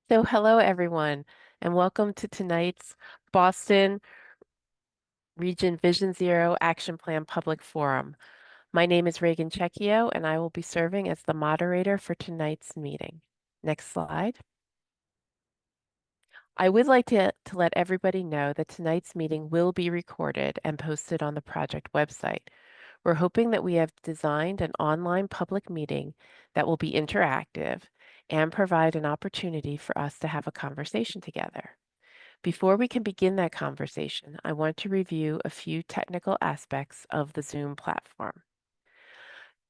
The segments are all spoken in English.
So, hello everyone, and welcome to tonight's Boston Region Vision Zero Action Plan Public Forum. My name is Reagan Checchio, and I will be serving as the moderator for tonight's meeting. Next slide. I would like to let everybody know that tonight's meeting will be recorded and posted on the project website. We're hoping that we have designed an online public meeting that will be interactive and provide an opportunity for us to have a conversation together. Before we can begin that conversation, I want to review a few technical aspects of the Zoom platform.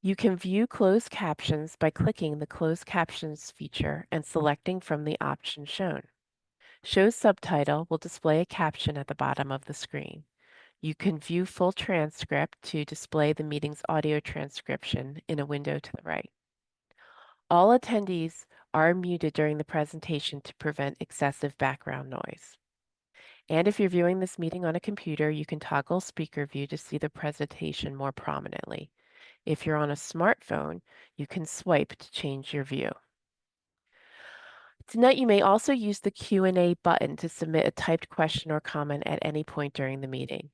You can view closed captions by clicking the Closed Captions feature and selecting from the option shown. Show Subtitle will display a caption at the bottom of the screen. You can view full transcript to display the meeting's audio transcription in a window to the right. All attendees are muted during the presentation to prevent excessive background noise. And if you're viewing this meeting on a computer, you can toggle speaker view to see the presentation more prominently. If you're on a smartphone, you can swipe to change your view. Tonight, you may also use the Q&A button to submit a typed question or comment at any point during the meeting.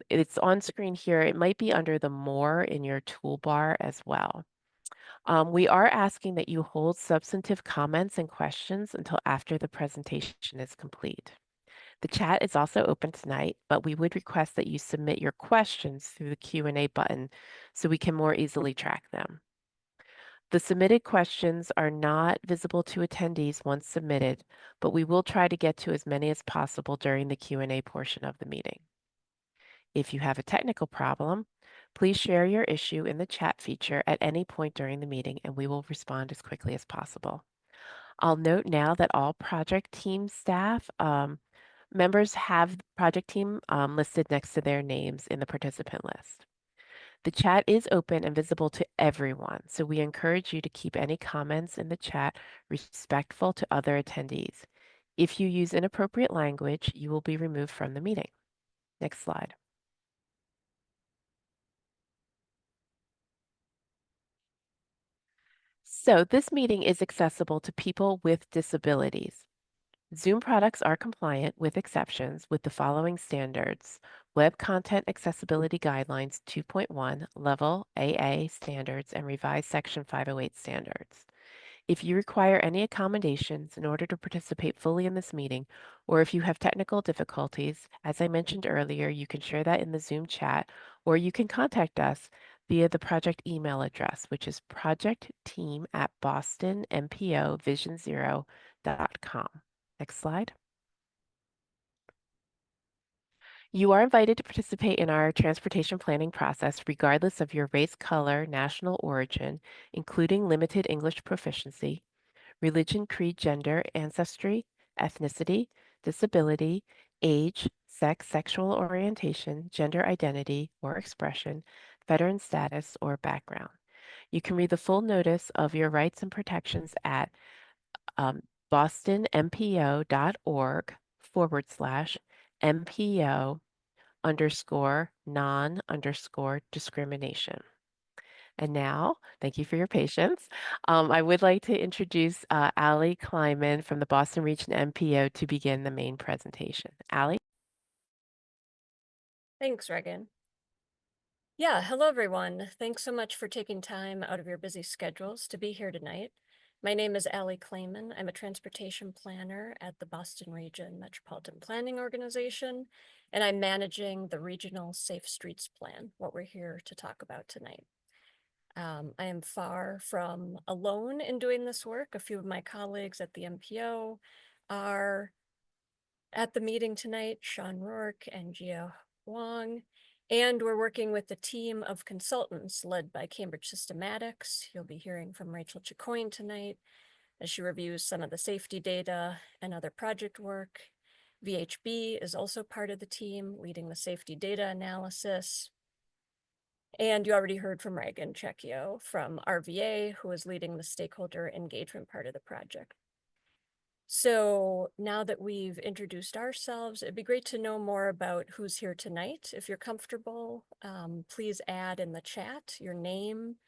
It's on screen here. It might be under the More in your toolbar as well. We are asking that you hold substantive comments and questions until after the presentation is complete. The chat is also open tonight, but we would request that you submit your questions through the Q&A button so we can more easily track them. The submitted questions are not visible to attendees once submitted, but we will try to get to as many as possible during the Q&A portion of the meeting. If you have a technical problem, please share your issue in the chat feature at any point during the meeting and we will respond as quickly as possible. I'll note now that all project team staff members have the project team listed next to their names in the participant list. The chat is open and visible to everyone, so we encourage you to keep any comments in the chat respectful to other attendees. If you use inappropriate language, you will be removed from the meeting. Next slide. So this meeting is accessible to people with disabilities. Zoom products are compliant with exceptions with the following standards: Web Content Accessibility Guidelines 2.1, Level AA standards, and revised Section 508 standards. If you require any accommodations in order to participate fully in this meeting, or if you have technical difficulties, as I mentioned earlier, you can share that in the Zoom chat, or you can contact us via the project email address, which is projectteam@bostonmpovanzero.com. Next slide. You are invited to participate in our transportation planning process regardless of your race, color, national origin, including limited English proficiency, religion, creed, gender, ancestry, ethnicity, disability, age, sex, sexual orientation, gender identity or expression, veteran status, or background. You can read the full notice of your rights and protections at bostonmpo.org/MPO non_discrimination. And now, thank you for your patience. I would like to introduce Allie Kleiman from the Boston Region MPO to begin the main presentation. Allie? Thanks, Reagan. Yeah, hello everyone. Thanks so much for taking time out of your busy schedules to be here tonight. My name is Allie Kleiman. I'm a transportation planner at the Boston Region Metropolitan Planning Organization, and I'm managing the Regional Safe Streets Plan, what we're here to talk about tonight. I am far from alone in doing this work. A few of my colleagues at the MPO are at the meeting tonight, Sean Rourke and Gia Wong, and we're working with a team of consultants led by Cambridge Systematics. You'll be hearing from Rachel Chicoine tonight as she reviews some of the safety data and other project work. VHB is also part of the team leading the safety data analysis. And you already heard from Reagan Checchio from RVA, who is leading the stakeholder engagement part of the project. So now that we've introduced ourselves, it'd be great to know more about who's here tonight. If you're comfortable, please add in the chat your name,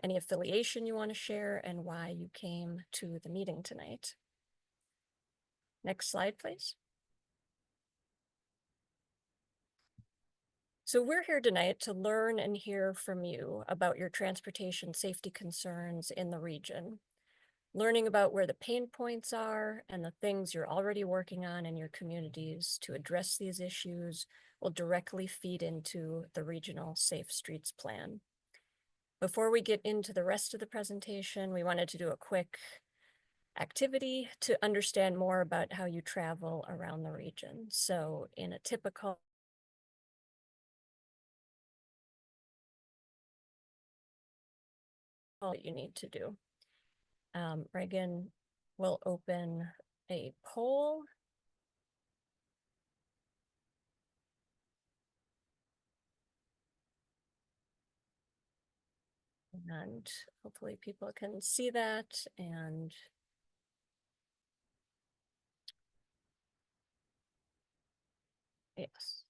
any affiliation you want to share, and why you came to the meeting tonight. Next slide, please. So we're here tonight to learn and hear from you about your transportation safety concerns in the region. Learning about where the pain points are and the things you're already working on in your communities to address these issues will directly feed into the regional Safe Streets Plan. Before we get into the rest of the presentation, we wanted to do a quick activity to understand more about how you travel around the region. So in a typical you need to do. Reagan will open a poll. And hopefully people can see that. And yes.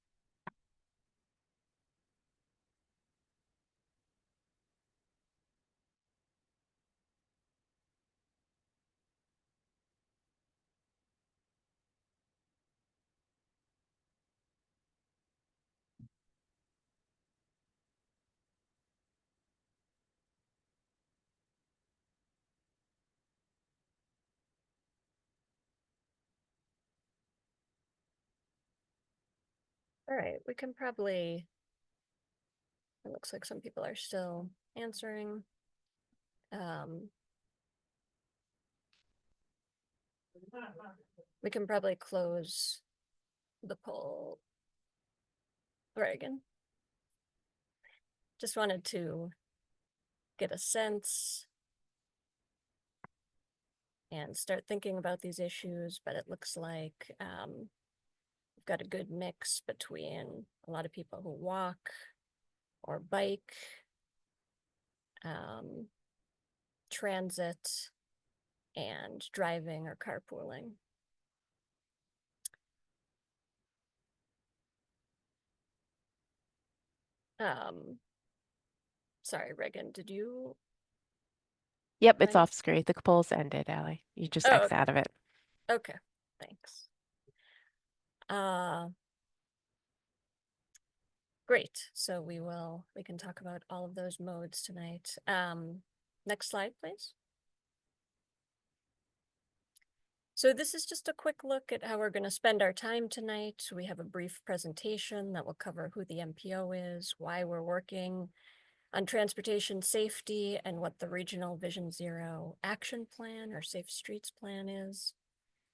All right, we can probably, it looks like some people are still answering. We can probably close the poll. Reagan. Just wanted to get a sense and start thinking about these issues, but it looks like we've got a good mix between a lot of people who walk or bike, transit, and driving or carpooling. Sorry, Reagan, did you? Yep, it's off screen. The poll's ended, Allie. You just X okay. out of it. Okay, thanks. Great. So we can talk about all of those modes tonight. Next slide, please. So this is just a quick look at how we're going to spend our time tonight. We have a brief presentation that will cover who the MPO is, why we're working on transportation safety, and what the Regional Vision Zero Action Plan or Safe Streets Plan is.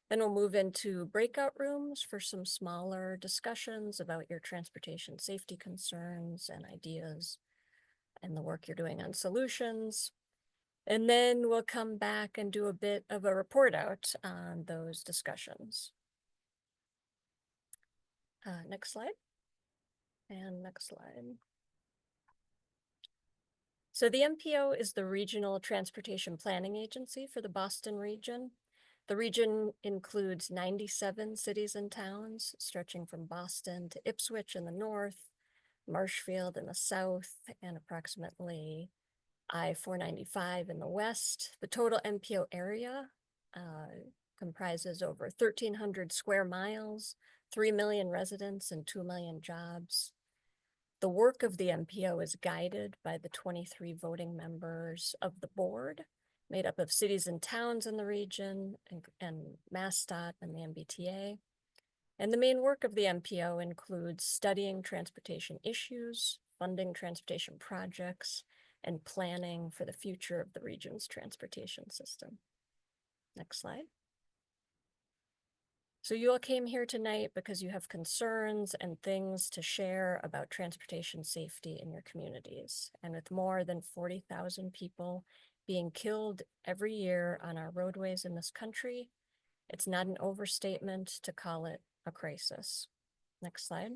Then we'll move into breakout rooms for some smaller discussions about your transportation safety concerns and ideas and the work you're doing on solutions. And then we'll come back and do a bit of a report out on those discussions. Next slide. And next slide. So the MPO is the Regional Transportation Planning Agency for the Boston region. The region includes 97 cities and towns, stretching from Boston to Ipswich in the north, Marshfield in the south, and approximately I-495 in the west. The total MPO area comprises over 1,300 square miles, 3 million residents, and 2 million jobs. The work of the MPO is guided by the 23 voting members of the board, made up of cities and towns in the region and MassDOT and the MBTA. And the main work of the MPO includes studying transportation issues, funding transportation projects, and planning for the future of the region's transportation system. Next slide. So you all came here tonight because you have concerns and things to share about transportation safety in your communities. And with more than 40,000 people being killed every year on our roadways in this country, it's not an overstatement to call it a crisis. Next slide.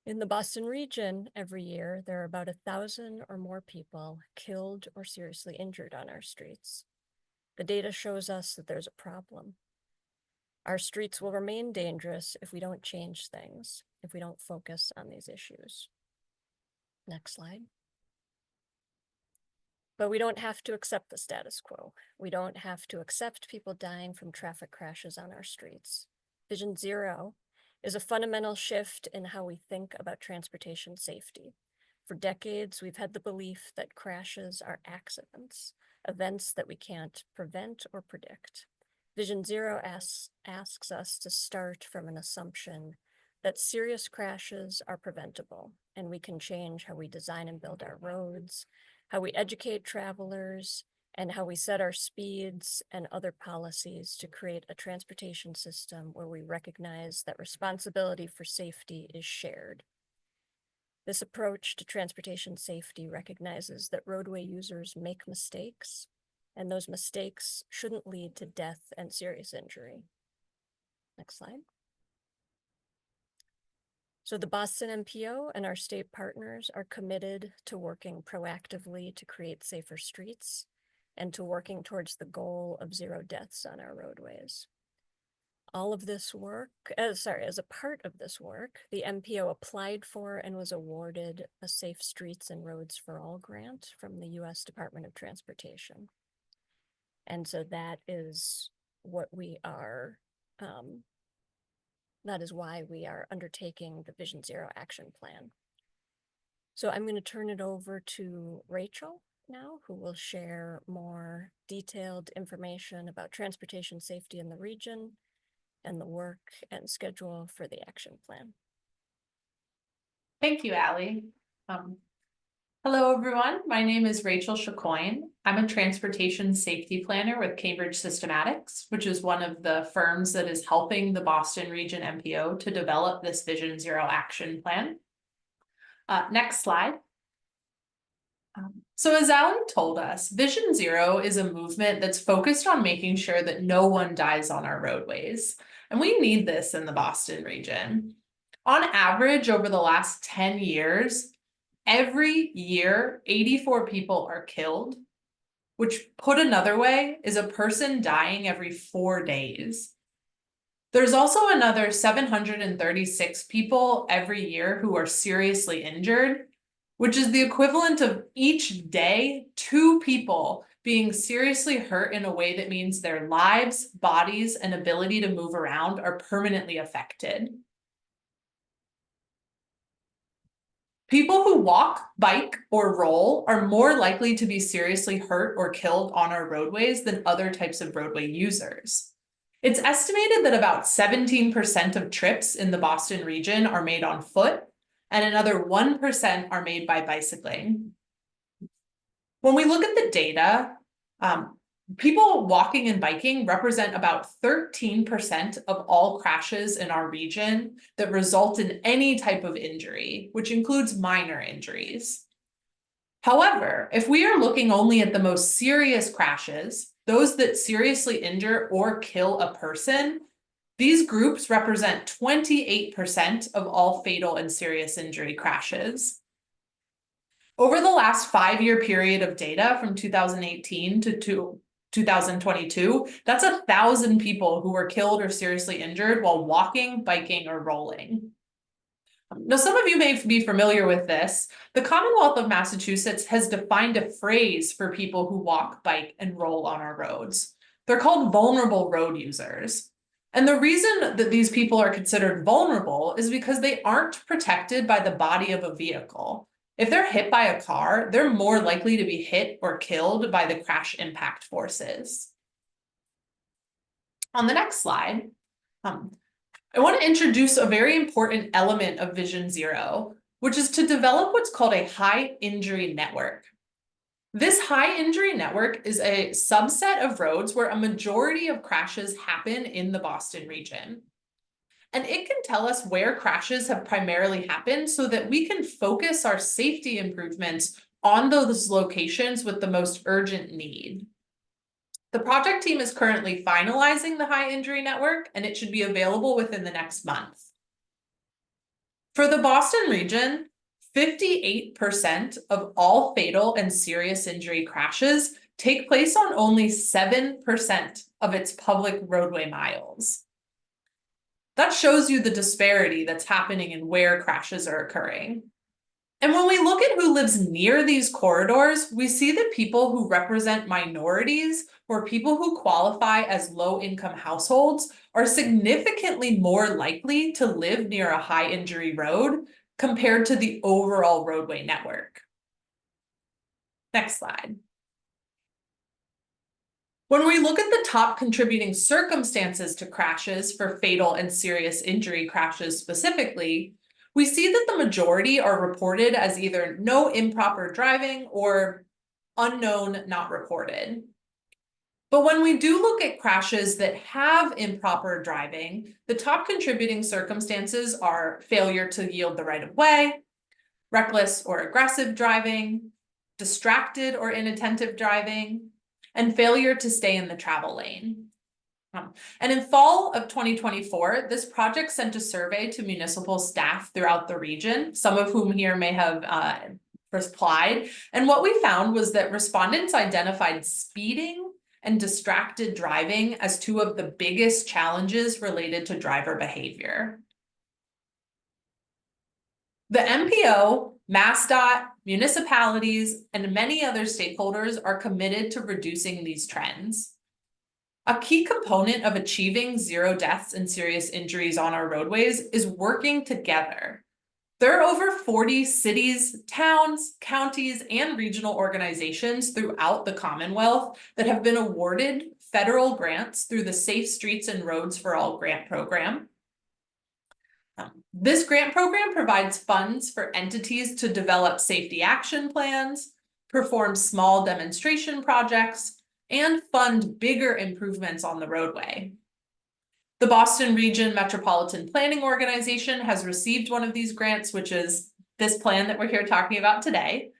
In the Boston region, every year, there are about 1,000 or more people killed or seriously injured on our streets. The data shows us that there's a problem. Our streets will remain dangerous if we don't change things, if we don't focus on these issues. Next slide. But we don't have to accept the status quo. We don't have to accept people dying from traffic crashes on our streets. Vision Zero is a fundamental shift in how we think about transportation safety. For decades, we've had the belief that crashes are accidents, events that we can't prevent or predict. Vision Zero asks us to start from an assumption that serious crashes are preventable, and we can change how we design and build our roads, how we educate travelers, and how we set our speeds and other policies to create a transportation system where we recognize that responsibility for safety is shared. This approach to transportation safety recognizes that roadway users make mistakes, and those mistakes shouldn't lead to death and serious injury. Next slide. So the Boston MPO and our state partners are committed to working proactively to create safer streets and to working towards the goal of 0 deaths on our roadways. All of this work, as a part of this work, the MPO applied for and was awarded a Safe Streets and Roads for All grant from the U.S. Department of Transportation. And so that is what we are, that is why we are undertaking the Vision Zero action plan. So I'm going to turn it over to Rachel now, who will share more detailed information about transportation safety in the region and the work and schedule for the action plan. Thank you, Allie. Hello, everyone. My name is Rachel Chacoin. I'm a transportation safety planner with Cambridge Systematics, which is one of the firms that is helping the Boston Region MPO to develop this Vision Zero action plan. Next slide. So as Allie told us, Vision Zero is a movement that's focused on making sure that no one dies on our roadways. And we need this in the Boston region. On average, over the last 10 years, every year, 84 people are killed, which put another way is a person dying every 4 days. There's also another 736 people every year who are seriously injured, which is the equivalent of each day 2 people being seriously hurt in a way that means their lives, bodies, and ability to move around are permanently affected. People who walk, bike, or roll are more likely to be seriously hurt or killed on our roadways than other types of roadway users. It's estimated that about 17% of trips in the Boston region are made on foot, and another 1% are made by bicycling. When we look at the data, people walking and biking represent about 13% of all crashes in our region that result in any type of injury, which includes minor injuries. However, if we are looking only at the most serious crashes, those that seriously injure or kill a person, these groups represent 28% of all fatal and serious injury crashes. Over the last 5-year period of data from 2018 to 2022, that's 1,000 people who were killed or seriously injured while walking, biking, or rolling. Now, some of you may be familiar with this. The Commonwealth of Massachusetts has defined a phrase for people who walk, bike, and roll on our roads. They're called vulnerable road users. And the reason that these people are considered vulnerable is because they aren't protected by the body of a vehicle. If they're hit by a car, they're more likely to be hit or killed by the crash impact forces. On the next slide, I want to introduce a very important element of Vision Zero, which is to develop what's called a high injury network. This high injury network is a subset of roads where a majority of crashes happen in the Boston region. And it can tell us where crashes have primarily happened so that we can focus our safety improvements on those locations with the most urgent need. The project team is currently finalizing the high injury network, and it should be available within the next month. For the Boston region, 58% of all fatal and serious injury crashes take place on only 7% of its public roadway miles. That shows you the disparity that's happening in where crashes are occurring. And when we look at who lives near these corridors, we see that people who represent minorities or people who qualify as low-income households are significantly more likely to live near a high-injury road compared to the overall roadway network. Next slide. When we look at the top contributing circumstances to crashes for fatal and serious injury crashes specifically, we see that the majority are reported as either no improper driving or unknown not reported. But when we do look at crashes that have improper driving, the top contributing circumstances are failure to yield the right of way, reckless or aggressive driving, distracted or inattentive driving, and failure to stay in the travel lane. And in fall of 2024, this project sent a survey to municipal staff throughout the region, some of whom here may have replied. And what we found was that respondents identified speeding and distracted driving as two of the biggest challenges related to driver behavior. The MPO, MassDOT, municipalities, and many other stakeholders are committed to reducing these trends. A key component of achieving zero deaths and serious injuries on our roadways is working together. There are over 40 cities, towns, counties, and regional organizations throughout the Commonwealth that have been awarded federal grants through the Safe Streets and Roads for All grant program. This grant program provides funds for entities to develop safety action plans, perform small demonstration projects, and fund bigger improvements on the roadway. The Boston Region Metropolitan Planning Organization has received one of these grants, which is this plan that we're here talking about today.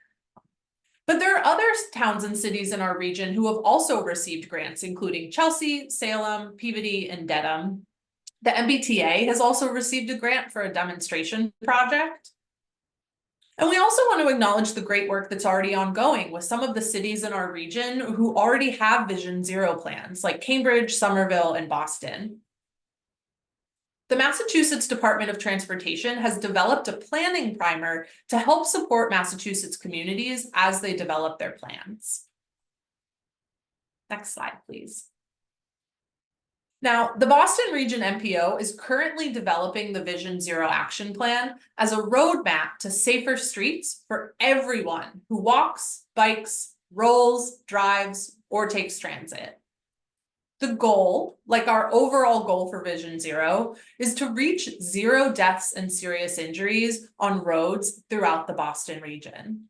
But there are other towns and cities in our region who have also received grants, including Chelsea, Salem, Peabody, and Dedham. The MBTA has also received a grant for a demonstration project. And we also want to acknowledge the great work that's already ongoing with some of the cities in our region who already have Vision Zero plans, like Cambridge, Somerville, and Boston. The Massachusetts Department of Transportation has developed a planning primer to help support Massachusetts communities as they develop their plans. Next slide, please. Now, the Boston Region MPO is currently developing the Vision Zero Action Plan as a roadmap to safer streets for everyone who walks, bikes, rolls, drives, or takes transit. The goal, like our overall goal for Vision Zero, is to reach zero deaths and serious injuries on roads throughout the Boston region.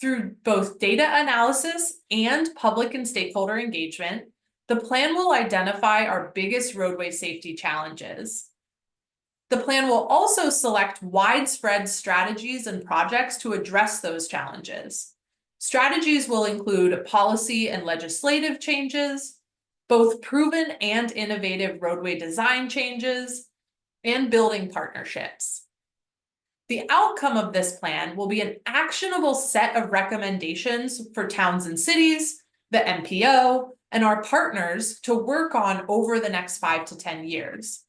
Through both data analysis and public and stakeholder engagement, the plan will identify our biggest roadway safety challenges. The plan will also select widespread strategies and projects to address those challenges. Strategies will include policy and legislative changes, both proven and innovative roadway design changes, and building partnerships. The outcome of this plan will be an actionable set of recommendations for towns and cities, the MPO, and our partners to work on over the next 5 to 10 years.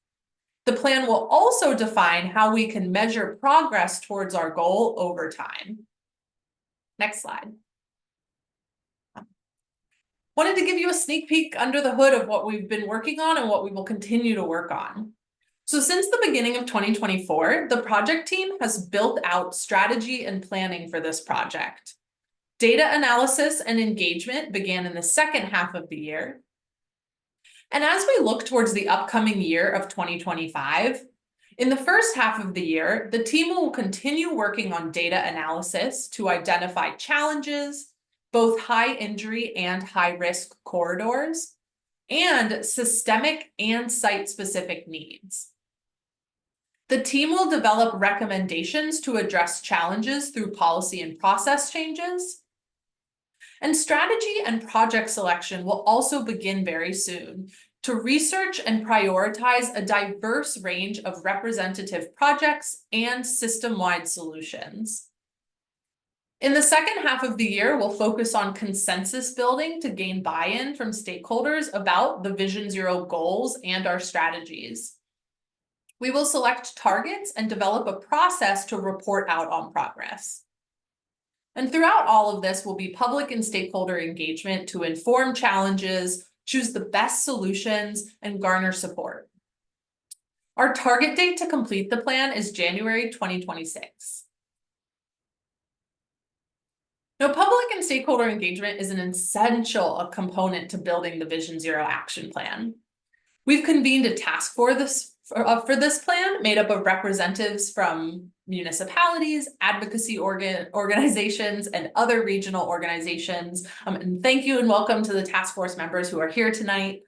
The plan will also define how we can measure progress towards our goal over time. Next slide. Wanted to give you a sneak peek under the hood of what we've been working on and what we will continue to work on. So since the beginning of 2024, the project team has built out strategy and planning for this project. Data analysis and engagement began in the second half of the year. And as we look towards the upcoming year of 2025, in the first half of the year, the team will continue working on data analysis to identify challenges, both high injury and high risk corridors, and systemic and site-specific needs. The team will develop recommendations to address challenges through policy and process changes. And strategy and project selection will also begin very soon to research and prioritize a diverse range of representative projects and system-wide solutions. In the second half of the year, we'll focus on consensus building to gain buy-in from stakeholders about the Vision Zero goals and our strategies. We will select targets and develop a process to report out on progress. And throughout all of this will be public and stakeholder engagement to inform challenges, choose the best solutions, and garner support. Our target date to complete the plan is January 2026. Now, public and stakeholder engagement is an essential component to building the Vision Zero action plan. We've convened a task for this plan made up of representatives from municipalities, advocacy organizations, and other regional organizations. And thank you and welcome to the task force members who are here tonight.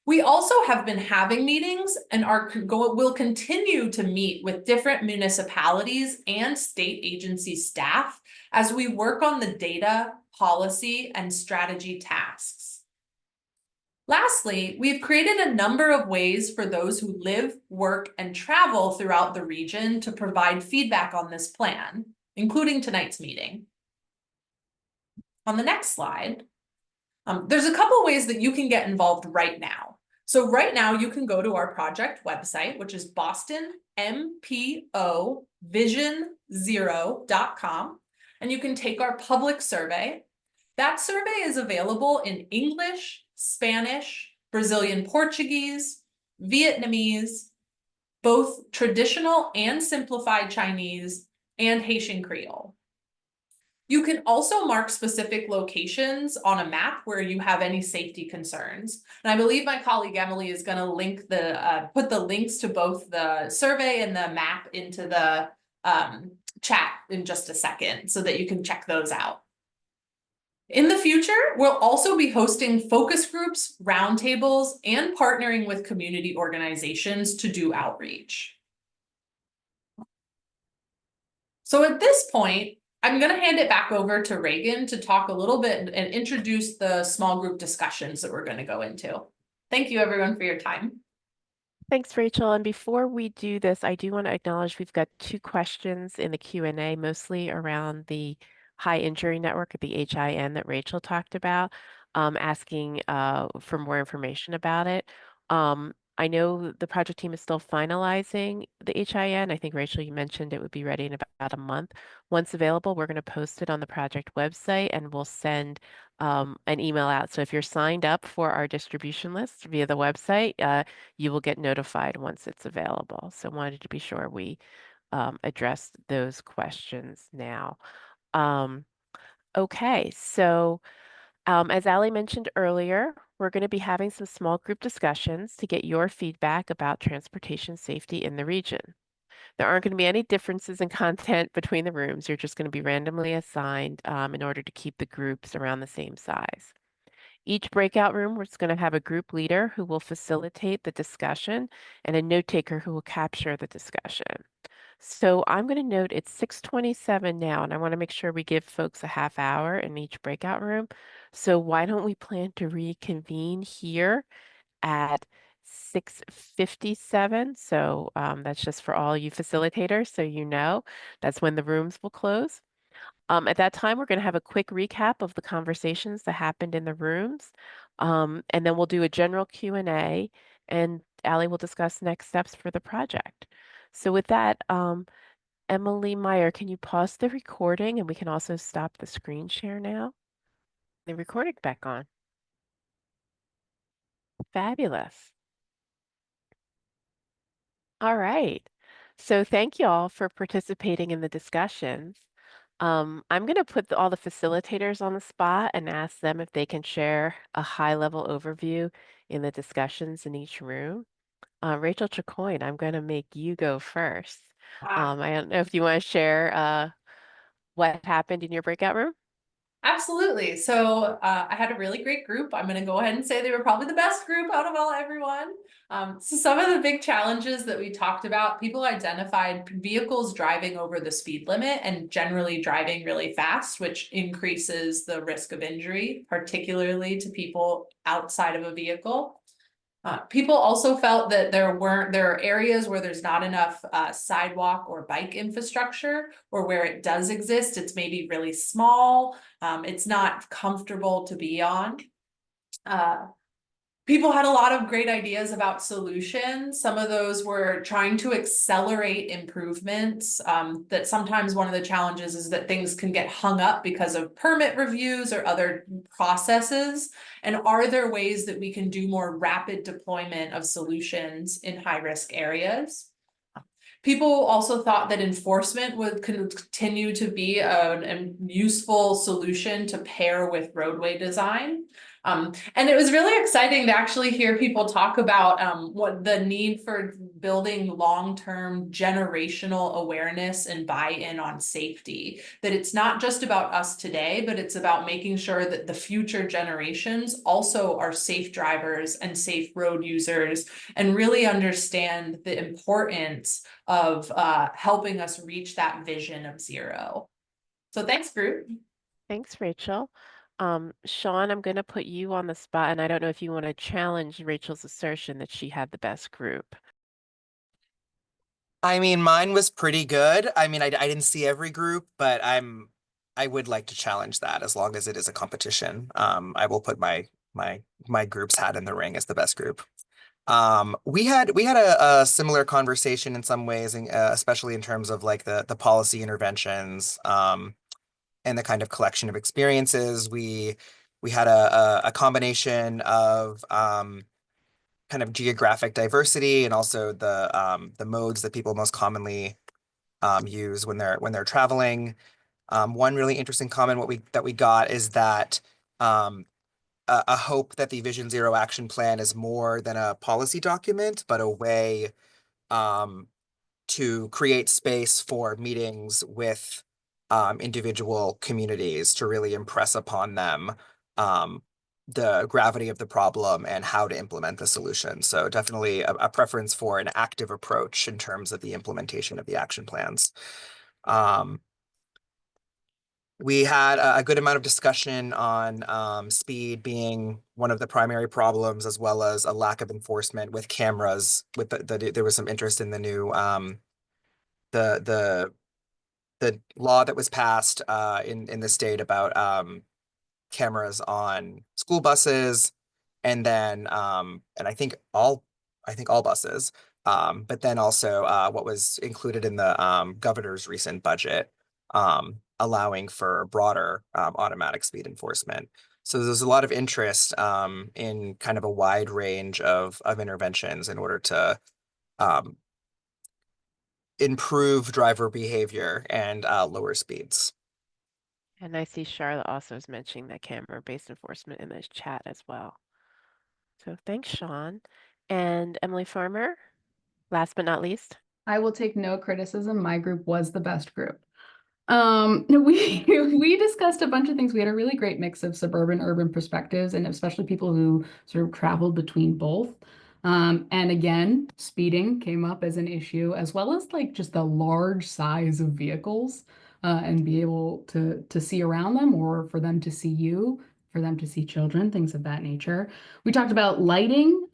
We also have been having meetings and will continue to meet with different municipalities and state agency staff as we work on the data, policy, and strategy tasks. Lastly, we've created a number of ways for those who live, work, and travel throughout the region to provide feedback on this plan, including tonight's meeting. On the next slide, there's a couple ways that you can get involved right now. So right now you can go to our project website, which is bostonmpovanzero.com, and you can take our public survey. That survey is available in English, Spanish, Brazilian Portuguese, Vietnamese, both traditional and simplified Chinese, and Haitian Creole. You can also mark specific locations on a map where you have any safety concerns. And I believe my colleague Emily is going to link put the links to both the survey and the map into the chat in just a second so that you can check those out. In the future, we'll also be hosting focus groups, roundtables, and partnering with community organizations to do outreach. So at this point, I'm going to hand it back over to Reagan to talk a little bit and introduce the small group discussions that we're going to go into. Thank you, everyone, for your time. Thanks, Rachel. And before we do this, I do want to acknowledge we've got 2 questions in the Q&A, mostly around the high injury network at the HIN that Rachel talked about, asking for more information about it. I know the project team is still finalizing the HIN. I think, Rachel, you mentioned it would be ready in about a month. Once available, we're going to post it on the project website and we'll send an email out. So if you're signed up for our distribution list via the website, you will get notified once it's available. So wanted to be sure we addressed those questions now. Okay, so as Ali mentioned earlier, we're going to be having some small group discussions to get your feedback about transportation safety in the region. There aren't going to be any differences in content between the rooms. You're just going to be randomly assigned in order to keep the groups around the same size. Each breakout room is going to have a group leader who will facilitate the discussion and a note taker who will capture the discussion. So I'm going to note it's 6:27 now, and I want to make sure we give folks a half hour in each breakout room. So why don't we plan to reconvene here at 6:57? So that's just for all you facilitators, so you know that's when the rooms will close. At that time, we're going to have a quick recap of the conversations that happened in the rooms, and then we'll do a general Q&A, and Ali will discuss next steps for the project. So with that, Emily Meyer, can you pause the recording and we can also stop the screen share now? The recording's back on. Fabulous. All right. So thank you all for participating in the discussions. I'm going to put all the facilitators on the spot and ask them if they can share a high-level overview in the discussions in each room. Rachel Chacoin, I'm going to make you go first. I don't know if you want to share what happened in your breakout room. Absolutely. So I had a really great group. I'm going to go ahead and say they were probably the best group out of everyone. So some of the big challenges that we talked about, people identified vehicles driving over the speed limit and generally driving really fast, which increases the risk of injury, particularly to people outside of a vehicle. People also felt that there are areas where there's not enough sidewalk or bike infrastructure, or where it does exist, it's maybe really small. It's not comfortable to be on. People had a lot of great ideas about solutions. Some of those were trying to accelerate improvements. That sometimes one of the challenges is that things can get hung up because of permit reviews or other processes. And are there ways that we can do more rapid deployment of solutions in high-risk areas? People also thought that enforcement would continue to be a useful solution to pair with roadway design. And it was really exciting to actually hear people talk about what the need for building long-term generational awareness and buy-in on safety. That it's not just about us today, but it's about making sure that the future generations also are safe drivers and safe road users and really understand the importance of helping us reach that vision of zero. So thanks, group. Thanks, Rachel. Sean, I'm going to put you on the spot, and I don't know if you want to challenge Rachel's assertion that she had the best group. I mean, mine was pretty good. I mean, I didn't see every group, but I would like to challenge that as long as it is a competition. I will put my group's hat in the ring as the best group. We had a similar conversation in some ways, and especially in terms of like the policy interventions, and the kind of collection of experiences. We had a combination of kind of geographic diversity and also the modes that people most commonly use when they're traveling. One really interesting comment that we got is that a hope that the Vision Zero Action Plan is more than a policy document, but a way um, to create space for meetings with individual communities to really impress upon them um, the gravity of the problem and how to implement the solution. So definitely a preference for an active approach in terms of the implementation of the action plans. Um, we had a good amount of discussion on speed being one of the primary problems, as well as a lack of enforcement with cameras. There was some interest in the new the the law that was passed in the state about cameras on school buses, and then and I think all buses, but then also what was included in the governor's recent budget, allowing for broader automatic speed enforcement. So there's a lot of interest in kind of a wide range of interventions in order to um, improve driver behavior and lower speeds. And I see Charlotte also is mentioning that camera-based enforcement in this chat as well. So thanks, Sean. And Emily Farmer, last but not least. I will take no criticism. My group was the best group. We discussed a bunch of things. We had a really great mix of suburban, urban perspectives, and especially people who sort of traveled between both. And again, speeding came up as an issue, as well as like just the large size of vehicles, and be able to see around them, or for them to see you, for them to see children, things of that nature. We talked about lighting.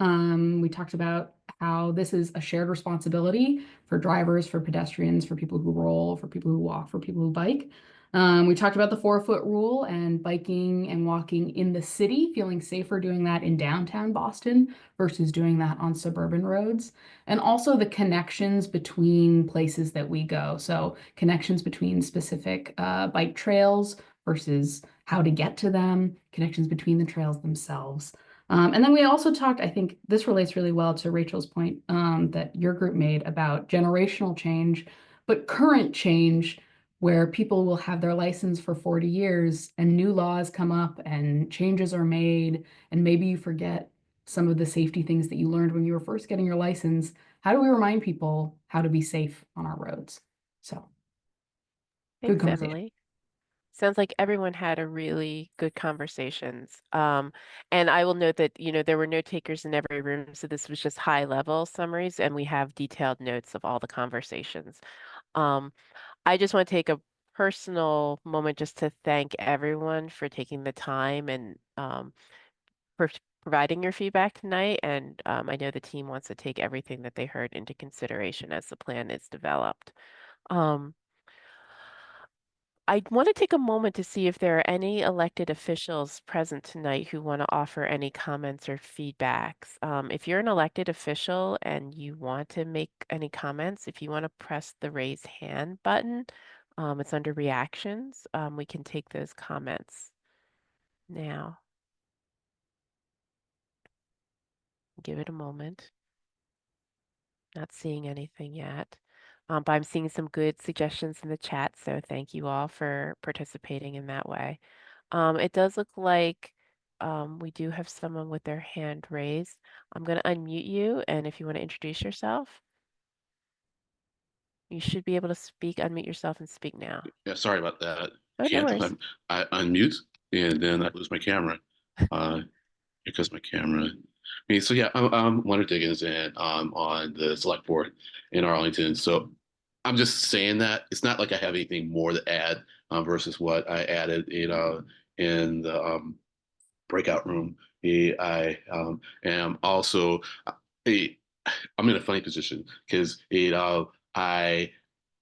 We talked about how this is a shared responsibility for drivers, for pedestrians, for people who roll, for people who walk, for people who bike. We talked about the 4-foot rule and biking and walking in the city, feeling safer doing that in downtown Boston versus doing that on suburban roads. And also the connections between places that we go. So connections between specific bike trails versus how to get to them, connections between the trails themselves. And then we also talked, I think this relates really well to Rachel's point that your group made about generational change, but current change where people will have their license for 40 years and new laws come up and changes are made, and maybe you forget some of the safety things that you learned when you were first getting your license. How do we remind people how to be safe on our roads? So, good Thanks, conversation. Emily. Sounds like everyone had a really good conversations. And I will note that, there were note takers in every room, so this was just high level summaries, and we have detailed notes of all the conversations. Um, I just want to take a personal moment just to thank everyone for taking the time and for providing your feedback tonight. And I know the team wants to take everything that they heard into consideration as the plan is developed. Um, I want to take a moment to see if there are any elected officials present tonight who want to offer any comments or feedbacks. If you're an elected official and you want to make any comments, if you want to press the raise hand button, it's under reactions. We can take those comments now. Give it a moment. Not seeing anything yet. But I'm seeing some good suggestions in the chat, so thank you all for participating in that way. It does look like we do have someone with their hand raised. I'm going to unmute you, and if you want to introduce yourself, you should be able to speak, unmute yourself and speak now. Yeah, sorry about that. Oh, no Can't worries. I unmute and then I lose my camera. Because my camera. I mean, so yeah, I'm Leonard Diggins and I'm on the select board in Arlington. So I'm just saying that it's not like I have anything more to add versus what I added, in the breakout room. I am also I'm in a funny position because I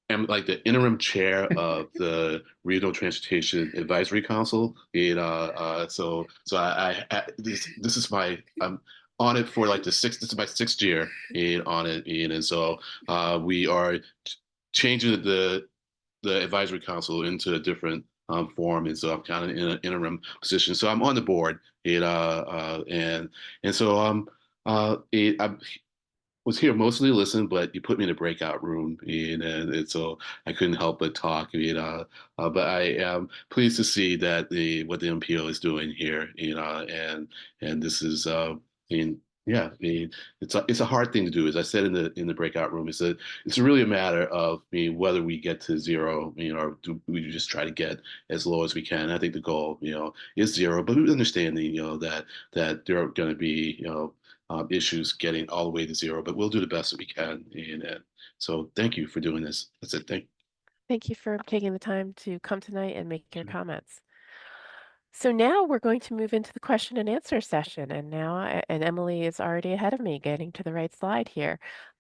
am like the interim chair of the Regional Transportation Advisory Council. This is my I'm on it for like this is my sixth year on it, and so we are changing the advisory council into a different form, and so I'm kind of in an interim position. So I'm on the board, and so I'm was here mostly to listen, but you put me in a breakout room, and so I couldn't help but talk. But I am pleased to see that the what the MPO is doing here, and this is, yeah, it's a hard thing to do. As I said in the breakout room, it's really a matter of whether we get to zero, or do we just try to get as low as we can. I think the goal, is zero, but we understanding, that there are going to be, issues getting all the way to zero, but we'll do the best that we can. And so thank you for doing this. That's it. Thank you for taking the time to come tonight and make your comments. So now we're going to move into the question and answer session. And now, and Emily is already ahead of me getting to the right slide here.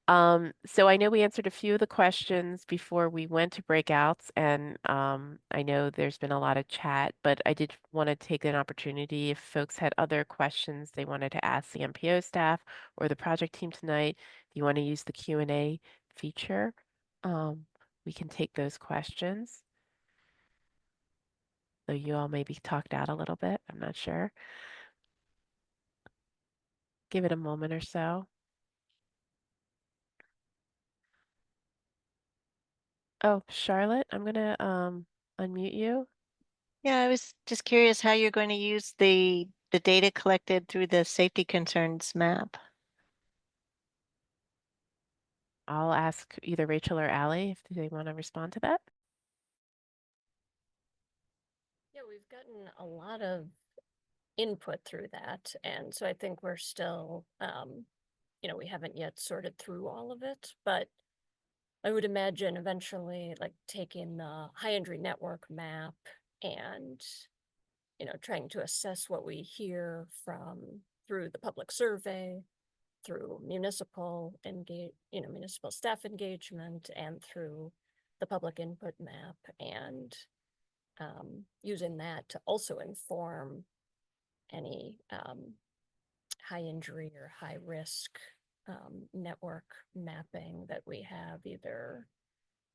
So I know we answered a few of the questions before we went to breakouts, and I know there's been a lot of chat, but I did want to take an opportunity if folks had other questions they wanted to ask the MPO staff or the project team tonight. If you want to use the Q&A feature, we can take those questions. So you all maybe talked out a little bit. I'm not sure. Give it a moment or so. Oh, Charlotte, I'm gonna unmute you. Yeah, I was just curious how you're going to use the data collected through the safety concerns map. I'll ask either Rachel or Allie if they want to respond to that. Yeah, we've gotten a lot of input through that. And so I think we're still, we haven't yet sorted through all of it, but I would imagine eventually like taking the high injury network map and, trying to assess what we hear from through the public survey, through municipal municipal staff engagement, and through the public input map, and using that to also inform any high injury or high risk network mapping that we have, either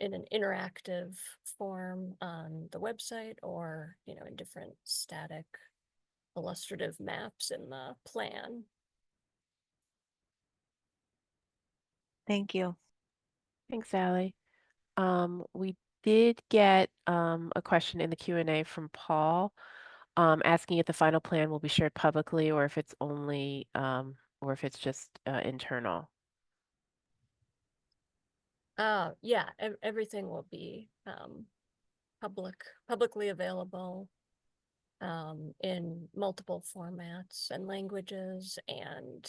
in an interactive form on the website or, in different static illustrative maps in the plan. Thank you. Thanks, Allie. We did get a question in the Q&A from Paul asking if the final plan will be shared publicly or if it's only or if it's just internal. Yeah, everything will be publicly available in multiple formats and languages, and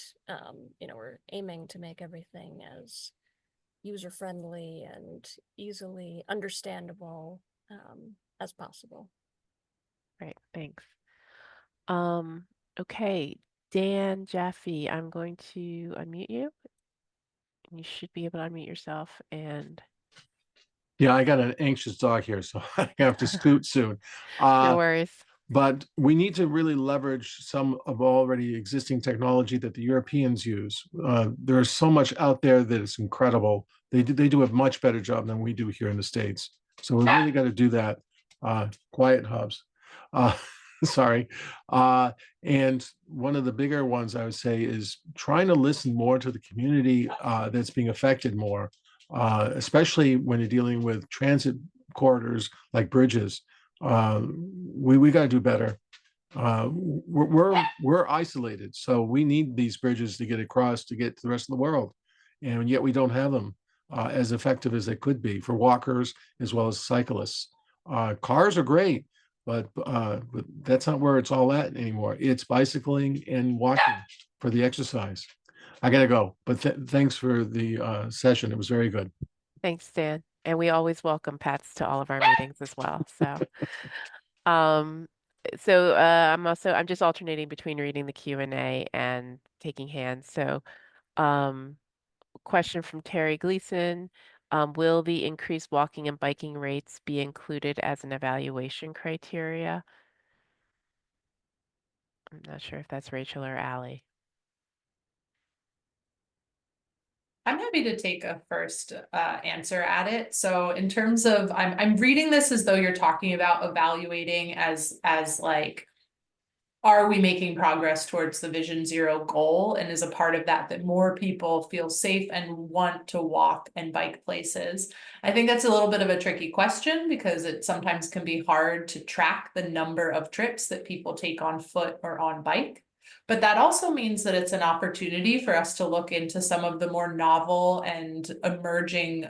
we're aiming to make everything as user-friendly and easily understandable as possible. Great, thanks. Okay, Dan Jaffe, I'm going to unmute you. You should be able to unmute yourself and Yeah, I got an anxious dog here, so I have to scoot soon. No worries. But we need to really leverage some of already existing technology that the Europeans use. There's so much out there that is incredible. They do a much better job than we do here in the States. So we really got to do that. Quiet hubs. Uh, sorry. And one of the bigger ones I would say is trying to listen more to the community that's being affected more, especially when you're dealing with transit corridors like bridges. We got to do better. We're isolated, so we need these bridges to get across to get to the rest of the world, and yet we don't have them as effective as they could be for walkers as well as cyclists. Cars are great, but that's not where it's all at anymore. It's bicycling and walking for the exercise. I gotta go, but thanks for the session. It was very good. Thanks, Dan. And we always welcome pets to all of our meetings as well. Um, I'm just alternating between reading the Q&A and taking hands. Um, question from Terry Gleason. Will the increased walking and biking rates be included as an evaluation criteria? I'm not sure if that's Rachel or Allie. I'm happy to take a first answer at it. So in terms of, I'm reading this as though you're talking about evaluating as like, are we making progress towards the Vision Zero goal? And as a part of that, that more people feel safe and want to walk and bike places. I think that's a little bit of a tricky question because it sometimes can be hard to track the number of trips that people take on foot or on bike. But that also means that it's an opportunity for us to look into some of the more novel and emerging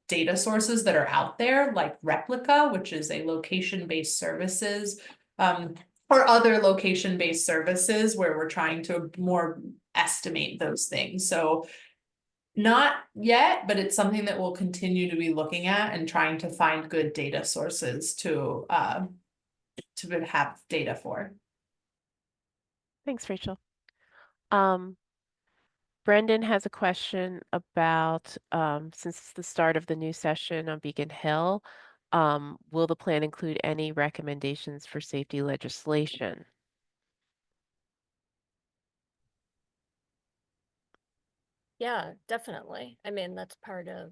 data sources that are out there, like Replica, which is a location-based services or other location-based services where we're trying to more estimate those things. So not yet, but it's something that we'll continue to be looking at and trying to find good data sources to have data for. Thanks, Rachel. Brendan has a question about, since it's the start of the new session on Beacon Hill, will the plan include any recommendations for safety legislation? Yeah, definitely. I mean, that's part of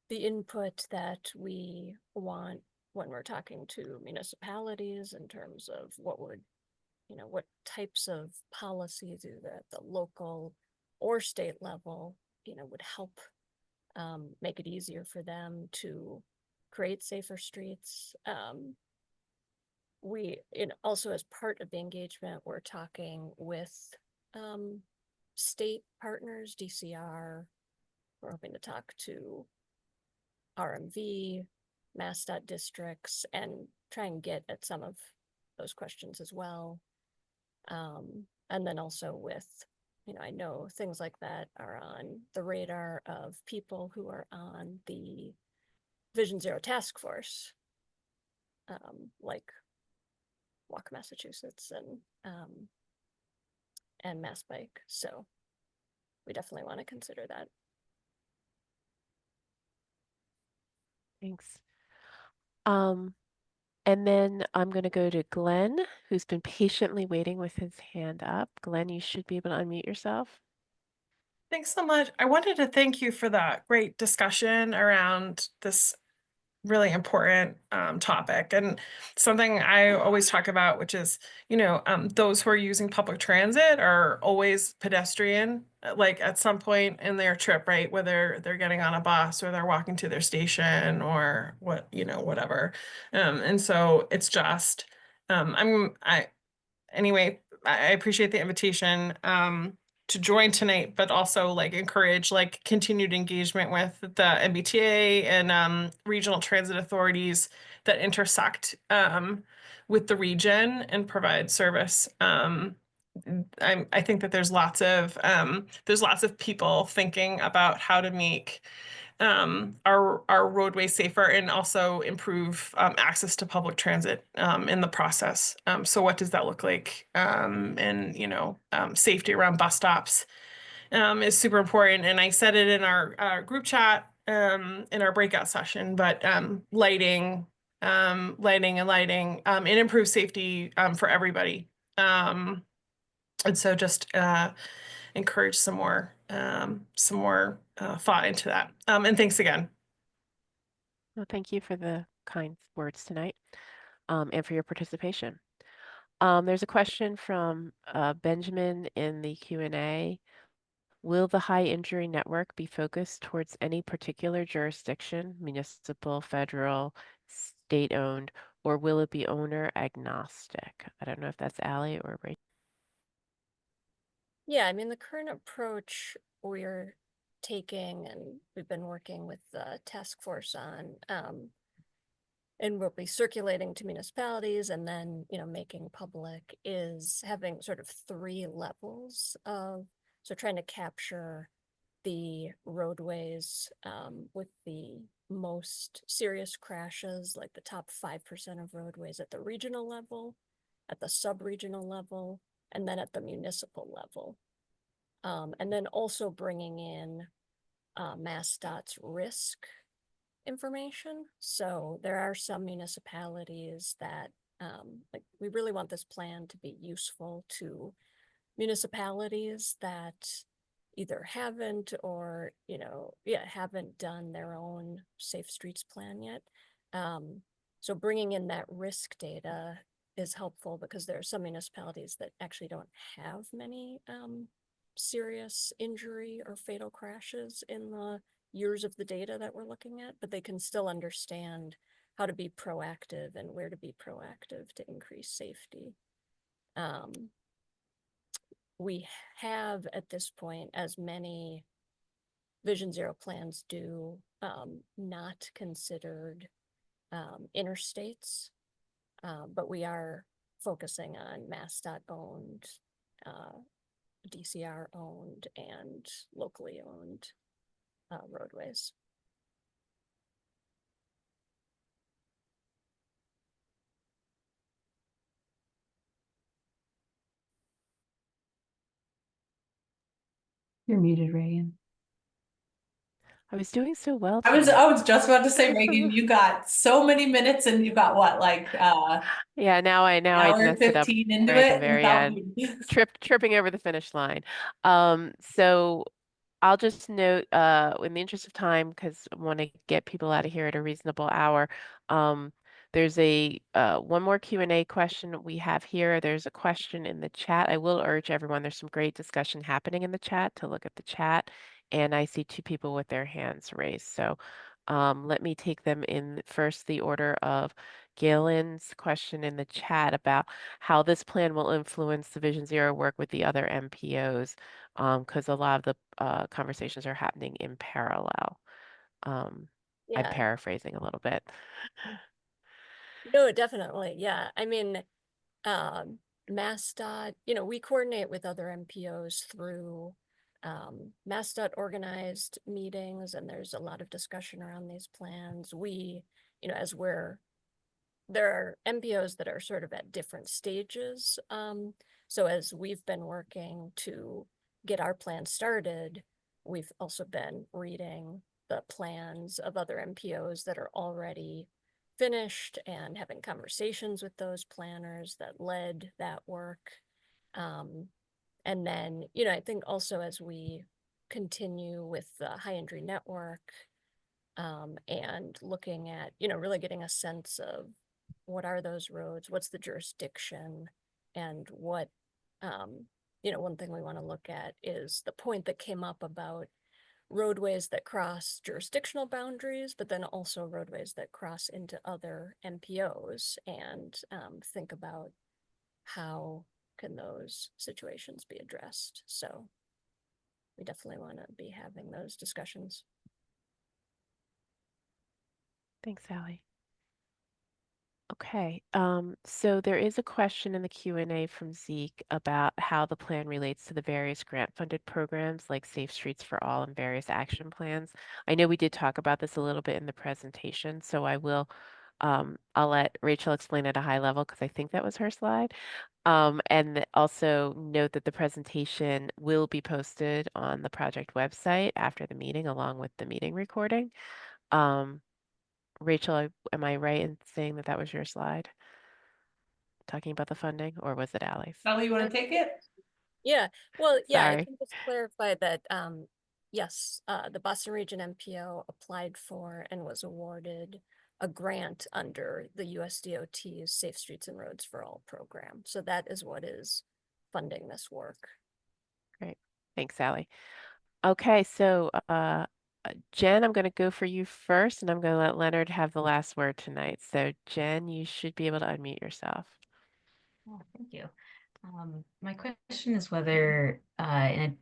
the input that we want when we're talking to municipalities in terms of what would, what types of policies either at the local or state level, would help make it easier for them to create safer streets. Also as part of the engagement, we're talking with state partners, DCR. We're hoping to talk to RMV, MassDOT districts, and try and get at some of those questions as well. And then also with, I know things like that are on the radar of people who are on the Vision Zero task force, like Walk Massachusetts and Mass Bike. So we definitely want to consider that. Thanks. And then I'm going to go to Glenn, who's been patiently waiting with his hand up. Glenn, you should be able to unmute yourself. Thanks so much. I wanted to thank you for that great discussion around this really important topic, and something I always talk about, which is, those who are using public transit are always pedestrian, like at some point in their trip, right? Whether they're getting on a bus or they're walking to their station or whatever. And so it's just, anyway, I appreciate the invitation to join tonight, but also like encourage like continued engagement with the MBTA and regional transit authorities that intersect with the region and provide service. I think that there's lots of people thinking about how to make our roadways safer and also improve access to public transit in the process. So what does that look like? And safety around bus stops is super important. And I said it in our group chat in our breakout session, but lighting, and improve safety for everybody. And so just encourage some more thought into that. And thanks again. Well, thank you for the kind words tonight, and for your participation. There's a question from Benjamin in the Q&A. Will the high injury network be focused towards any particular jurisdiction, municipal, federal, state-owned, or will it be owner agnostic? I don't know if that's Allie or Rachel. Yeah, I mean, the current approach we're taking, and we've been working with the task force on, and we'll be circulating to municipalities and then, making public, is having sort of 3 levels of, so trying to capture the roadways with the most serious crashes, like the top 5% of roadways at the regional level, at the sub-regional level, and then at the municipal level. And then also bringing in MassDOT's risk information. So there are some municipalities that, like, we really want this plan to be useful to municipalities that either haven't or, haven't done their own safe streets plan yet. So bringing in that risk data is helpful because there are some municipalities that actually don't have many serious injury or fatal crashes in the years of the data that we're looking at, but they can still understand how to be proactive and where to be proactive to increase safety. We have at this point, as many Vision Zero plans do, not considered interstates, but we are focusing on MassDOT owned, DCR owned, and locally owned roadways. You're muted, Reagan. I was doing so well I was tonight. just about to say, Reagan, you got so many minutes and you got what, like Yeah, now I hour messed it up 15 into right at the it very without end. Tripping over the finish line. So I'll just note, in the interest of time, because I want to get people out of here at a reasonable hour, there's a one more Q&A question we have here. There's a question in the chat. I will urge everyone, there's some great discussion happening in the chat, to look at the chat. And I see 2 people with their hands raised. So let me take them in first, the order of Galen's question in the chat about how this plan will influence the Vision Zero work with the other MPOs, because a lot of the conversations are happening in parallel. I'm Yeah, paraphrasing a little bit. no, definitely. Yeah, I mean, MassDOT, we coordinate with other MPOs through MassDOT organized meetings, and there's a lot of discussion around these plans. We, there are MPOs that are sort of at different stages. So as we've been working to get our plan started, we've also been reading the plans of other MPOs that are already finished and having conversations with those planners that led that work. And then, I think also as we continue with the high injury network, and looking at, really getting a sense of what are those roads, what's the jurisdiction, and what, one thing we want to look at is the point that came up about roadways that cross jurisdictional boundaries, but then also roadways that cross into other MPOs, and think about how can those situations be addressed. So we definitely want to be having those discussions. Thanks, Allie. Okay, so there is a question in the Q&A from Zeke about how the plan relates to the various grant-funded programs like Safe Streets for All and various action plans. I know we did talk about this a little bit in the presentation, so I will I'll let Rachel explain at a high level because I think that was her slide. And also note that the presentation will be posted on the project website after the meeting along with the meeting recording. Rachel, am I right in saying that that was your slide? Talking about the funding, or was it Ally's? Sally, you want to take it? Yeah, well, yeah, I Sorry. can just clarify that, yes, the Boston Region MPO applied for and was awarded a grant under the USDOT's Safe Streets and Roads for All program. So that is what is funding this work. Great. Thanks, Sally. Okay, so Jen, I'm going to go for you first, and I'm going to let Leonard have the last word tonight. So Jen, you should be able to unmute yourself. Oh, thank you. My question is whether, and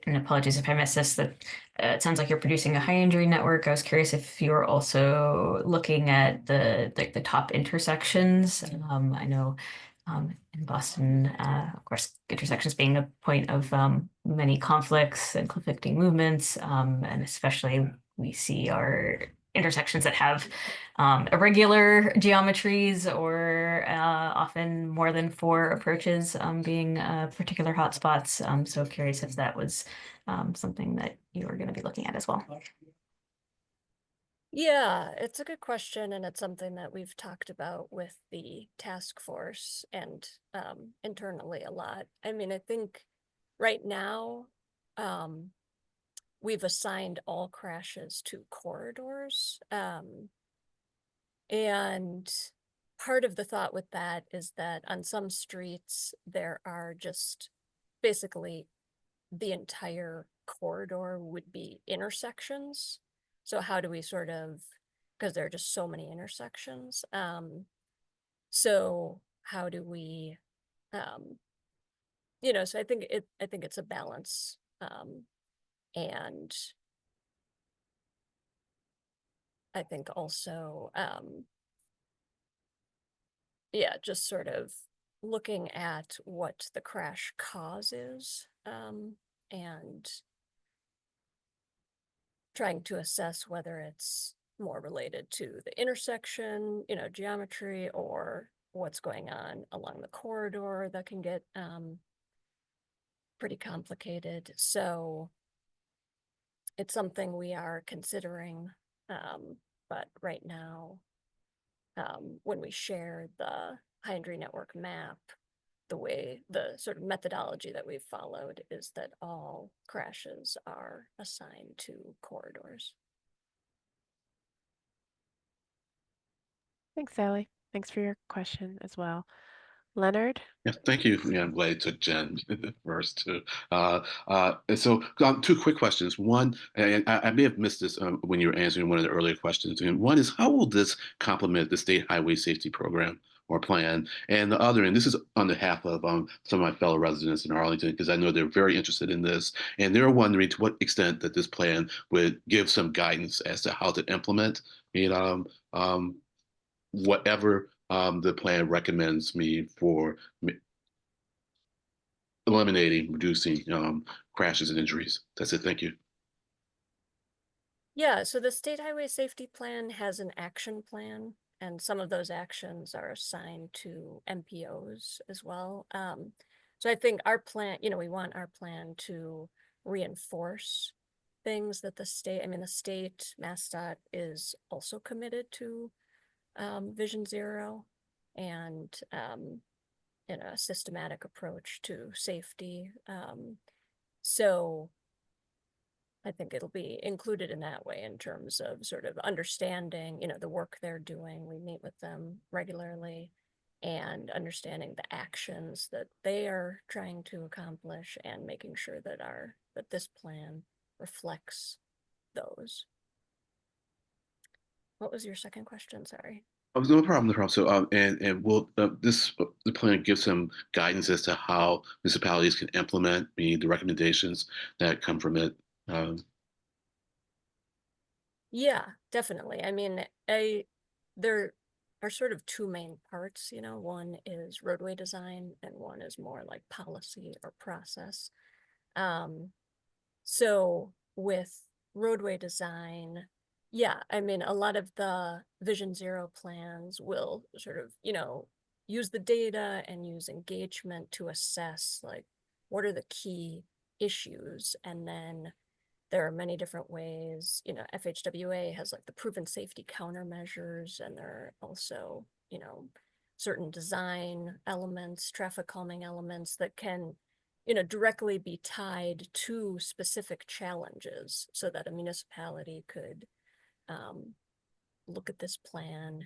apologies if I missed this, that it sounds like you're producing a high injury network. I was curious if you were also looking at the top intersections. I know in Boston, of course, intersections being a point of many conflicts and conflicting movements, and especially we see our intersections that have irregular geometries or often more than four approaches being particular hotspots. So curious if that was something that you were going to be looking at as well. Yeah, it's a good question, and it's something that we've talked about with the task force and internally a lot. I mean, I think right now we've assigned all crashes to corridors. And part of the thought with that is that on some streets, there are just basically the entire corridor would be intersections. So how do we sort of, because there are just so many intersections. So how do we, so I think it's a balance. And I think also, yeah, just sort of looking at what the crash cause is, and trying to assess whether it's more related to the intersection, geometry, or what's going on along the corridor that can get pretty complicated. So it's something we are considering, but right now, when we share the high injury network map, the sort of methodology that we've followed is that all crashes are assigned to corridors. Thanks, Sally. Thanks for your question as well. Leonard? Yeah, thank you. Yeah, I'm glad you took Jen first too. And so two quick questions. One, and I may have missed this when you were answering one of the earlier questions. And one is, how will this complement the state highway safety program or plan? And the other, and this is on behalf of some of my fellow residents in Arlington, because I know they're very interested in this, and they're wondering to what extent that this plan would give some guidance as to how to implement it, whatever the plan recommends me for eliminating, reducing crashes and injuries. That's it. Thank you. Yeah, so the State Highway Safety Plan has an action plan, and some of those actions are assigned to MPOs as well. So I think our plan, we want our plan to reinforce things that the state, the state MassDOT is also committed to Vision Zero and a systematic approach to safety. So I think it'll be included in that way in terms of sort of understanding, the work they're doing. We meet with them regularly and understanding the actions that they are trying to accomplish and making sure that this plan reflects those. What was your second question? Sorry. Oh, no problem, no problem. So, and will the plan give some guidance as to how municipalities can implement the recommendations that come from it? Yeah, definitely. There are sort of two main parts, one is roadway design and one is more like policy or process. So with roadway design, Yeah, I mean, a lot of the Vision Zero plans will sort of, use the data and use engagement to assess like what are the key issues. And then there are many different ways, FHWA has like the proven safety countermeasures, and there are also, certain design elements, traffic calming elements that can, directly be tied to specific challenges so that a municipality could look at this plan,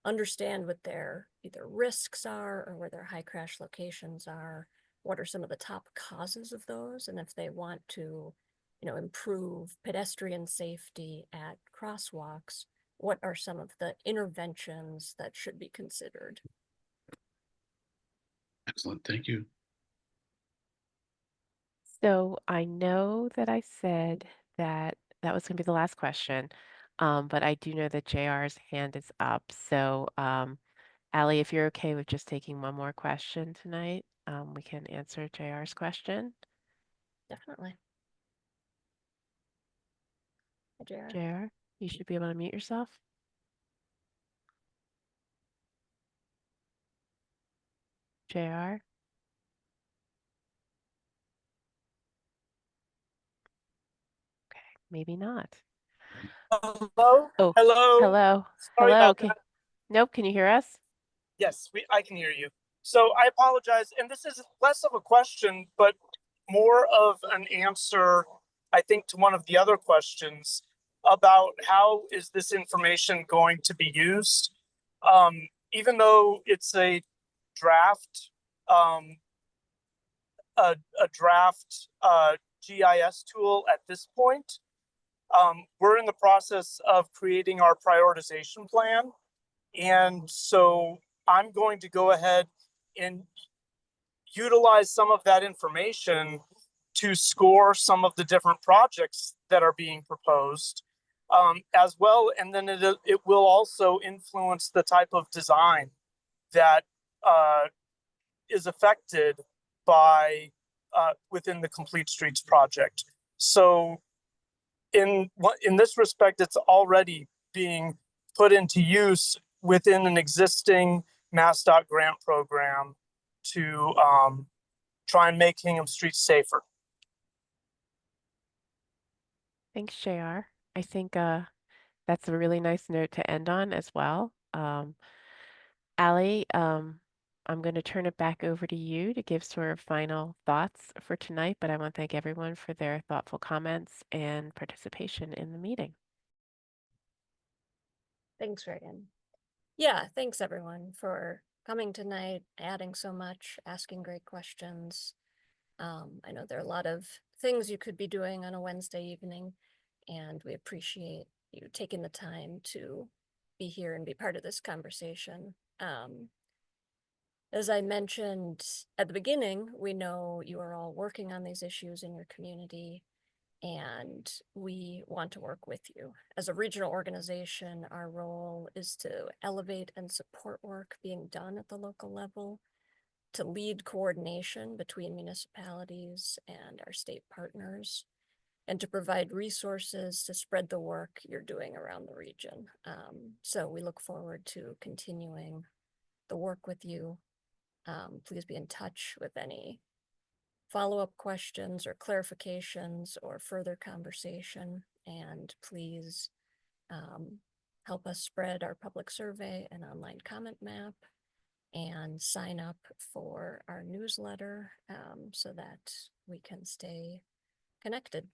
understand what their either risks are or where their high crash locations are, what are some of the top causes of those, and if they want to, improve pedestrian safety at crosswalks, what are some of the interventions that should be considered? Excellent. Thank you. So I know that I said that that was going to be the last question, but I do know that JR's hand is up. So, Allie, if you're okay with just taking one more question tonight, we can answer JR's question. Definitely. Hi, JR. JR, you should be able to mute yourself. JR? Okay, maybe not. Hello? Oh, Hello? hello. Sorry Hello. about Okay. that. Nope, can you hear us? Yes, I can hear you. So I apologize, and this is less of a question, but more of an answer, I think, to one of the other questions about how is this information going to be used. Even though it's a draft, um, a draft GIS tool at this point, we're in the process of creating our prioritization plan. And so I'm going to go ahead and utilize some of that information to score some of the different projects that are being proposed as well. And then it will also influence the type of design that is affected by within the Complete Streets project. So in this respect, it's already being put into use within an existing MassDOT grant program to try and make Hingham Street safer. Thanks, JR. I think that's a really nice note to end on as well. Allie, I'm going to turn it back over to you to give sort of final thoughts for tonight, but I want to thank everyone for their thoughtful comments and participation in the meeting. Thanks, Reagan. Yeah, thanks everyone for coming tonight, adding so much, asking great questions. I know there are a lot of things you could be doing on a Wednesday evening, and we appreciate you taking the time to be here and be part of this conversation. As I mentioned at the beginning, we know you are all working on these issues in your community, and we want to work with you. As a regional organization, our role is to elevate and support work being done at the local level, to lead coordination between municipalities and our state partners, and to provide resources to spread the work you're doing around the region. So we look forward to continuing the work with you. Please be in touch with any follow-up questions or clarifications or further conversation, and please help us spread our public survey and online comment map, and sign up for our newsletter so that we can stay connected.